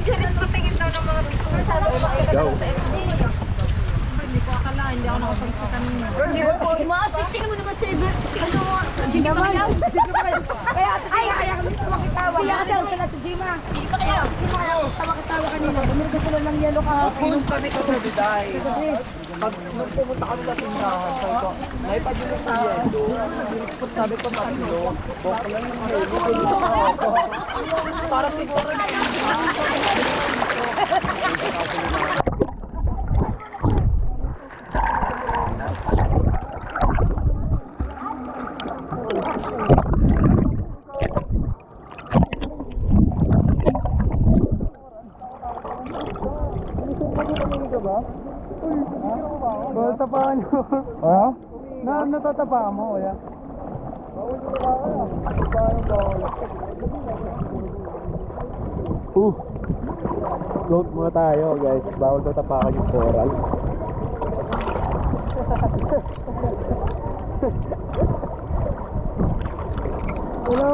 Charis ko tingin daw ng mga picture sa Let's go. Hindi ko akala, hindi ako nakapagpunta kanina. Maasik, tingnan mo naman si ano, Jimmy Pacquiao. Kaya kami tumakitawa. Kaya kasi ang salat Jima. Jimmy Pacquiao. Tawa-kitawa kanina. Bumili ka sila ng yelo kahapon. Inom kami sa gabi dahil pag nung pumunta kami sa tindahan, sabi ko, may pabili ng yelo. Sabi ko, tatlo. Boko lang yung yelo. Para siguro na Bawal tapakan nyo. Ha? Natatapaan mo, kuya. Float muna tayo guys, bawal daw tapakan yung coral. Hello.